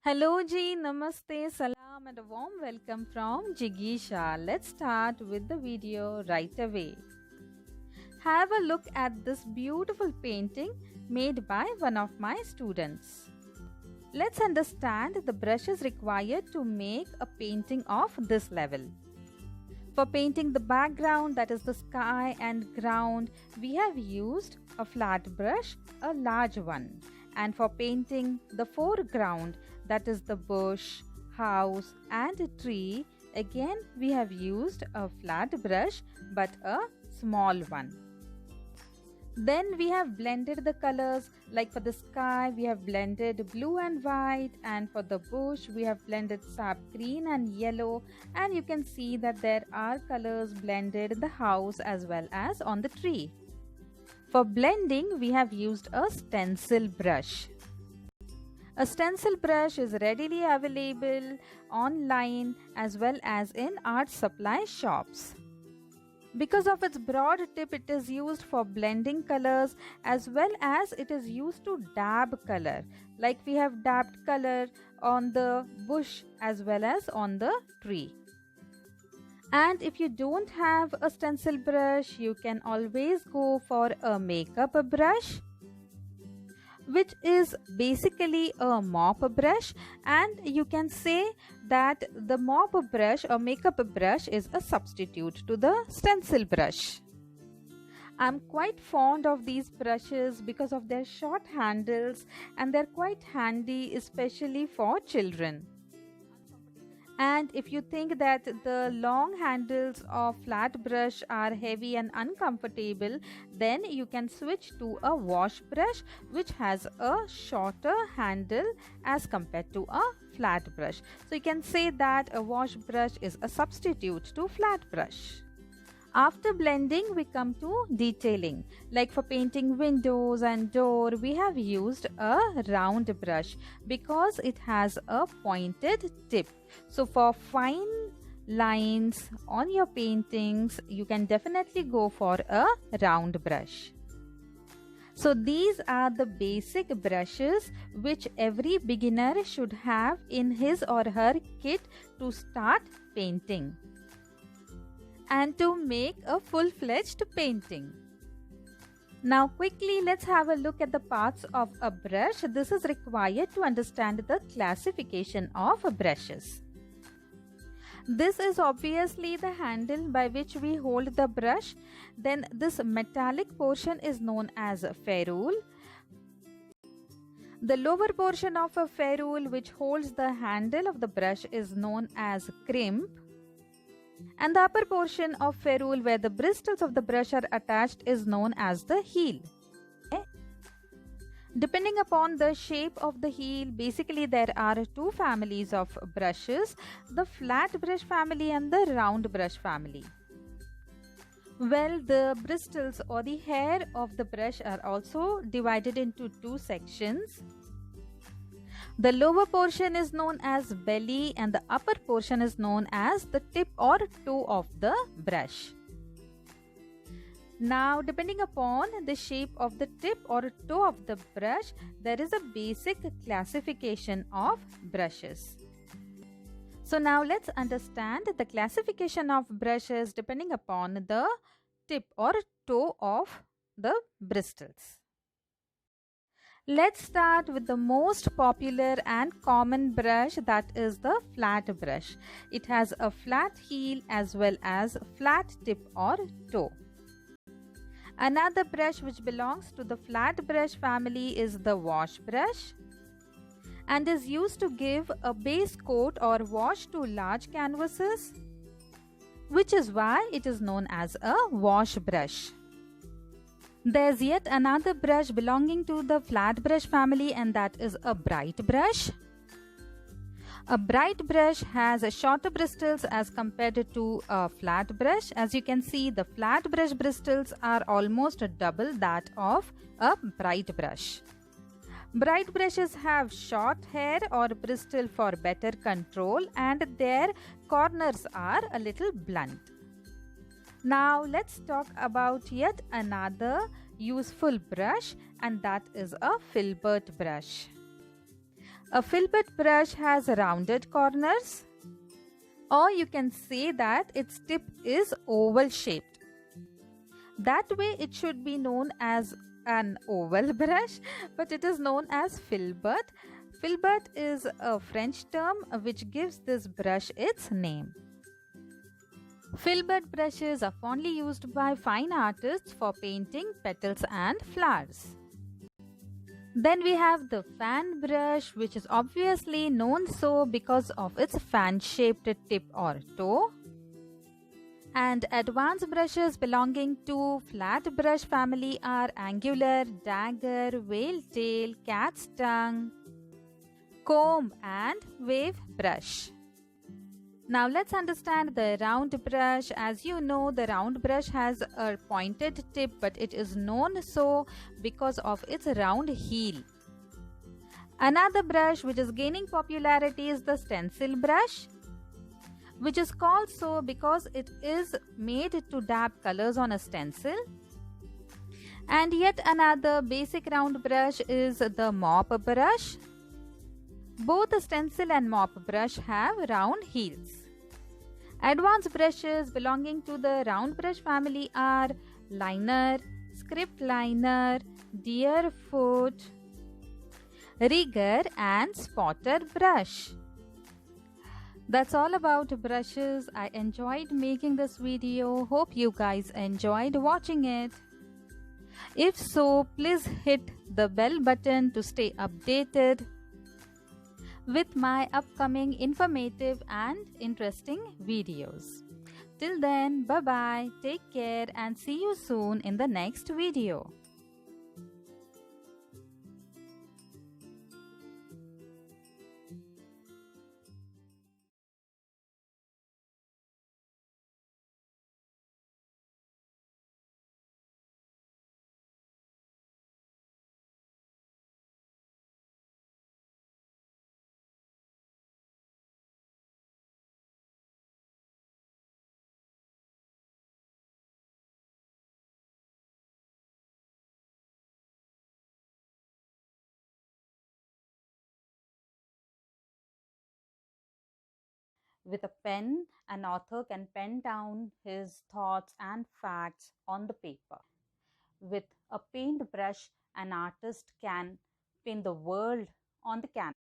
Hello Ji, Namaste, Salam and a warm welcome from Jigisha. Let's start with the video right away. Have a look at this beautiful painting made by one of my students. Let's understand the brushes required to make a painting of this level. For painting the background, that is the sky and ground, we have used a flat brush, a large one. And for painting the foreground, that is the bush, house and a tree, again we have used a flat brush but a small one. Then we have blended the colors, like for the sky we have blended blue and white, and for the bush we have blended sap green and yellow, and you can see that there are colors blended in the house as well as on the tree. For blending we have used a stencil brush. A stencil brush is readily available online as well as in art supply shops. Because of its broad tip, it is used for blending colors as well as it is used to dab color. Like we have dabbed color on the bush as well as on the tree. And if you don't have a stencil brush, you can always go for a makeup brush, which is basically a mop brush, and you can say that the mop brush or makeup brush is a substitute to the stencil brush. I'm quite fond of these brushes because of their short handles, and they're quite handy especially for children. And if you think that the long handles of flat brush are heavy and uncomfortable, then you can switch to a wash brush which has a shorter handle as compared to a flat brush. So you can say that a wash brush is a substitute to flat brush. After blending, we come to detailing. Like for painting windows and door, we have used a round brush because it has a pointed tip. So for fine lines on your paintings, you can definitely go for a round brush. So these are the basic brushes which every beginner should have in his or her kit to start painting and to make a full-fledged painting. Now quickly let's have a look at the parts of a brush. This is required to understand the classification of brushes. This is obviously the handle by which we hold the brush. Then this metallic portion is known as ferrule. The lower portion of a ferrule which holds the handle of the brush is known as crimp. And the upper portion of ferrule where the bristles of the brush are attached is known as the heel. Depending upon the shape of the heel, basically there are two families of brushes, the flat brush family and the round brush family. Well, the bristles or the hair of the brush are also divided into two sections. The lower portion is known as belly and the upper portion is known as the tip or toe of the brush. Now, depending upon the shape of the tip or toe of the brush, there is a basic classification of brushes. So now let's understand the classification of brushes depending upon the tip or toe of the bristles. Let's start with the most popular and common brush, that is the flat brush. It has a flat heel as well as flat tip or toe. Another brush which belongs to the flat brush family is the wash brush and is used to give a base coat or wash to large canvases, which is why it is known as a wash brush. There's yet another brush belonging to the flat brush family, and that is a bright brush. A bright brush has shorter bristles as compared to a flat brush. As you can see, the flat brush bristles are almost double that of a bright brush. Bright brushes have short hair or bristle for better control, and their corners are a little blunt. Now let's talk about yet another useful brush, and that is a filbert brush. A filbert brush has rounded corners, or you can say that its tip is oval shaped. That way, it should be known as an oval brush, but it is known as filbert. Filbert is a French term which gives this brush its name. Filbert brushes are fondly used by fine artists for painting petals and flowers. Then we have the fan brush, which is obviously known so because of its fan-shaped tip or toe. And advanced brushes belonging to flat brush family are angular, dagger, whale tail, cat's tongue, comb and wave brush. Now let's understand the round brush. As you know, the round brush has a pointed tip, but it is known so because of its round heel. Another brush which is gaining popularity is the stencil brush, which is called so because it is made to dab colors on a stencil. And yet another basic round brush is the mop brush. Both the stencil and mop brush have round heels. Advanced brushes belonging to the round brush family are liner, script liner, deerfoot, rigger and spotter brush. That's all about brushes. I enjoyed making this video. Hope you guys enjoyed watching it. If so, please hit the bell button to stay updated with my upcoming informative and interesting videos. Till then, bye bye, take care and see you soon in the next video. With a pen, an author can pen down his thoughts and facts on the paper. With a paintbrush, an artist can paint the world on the canvas.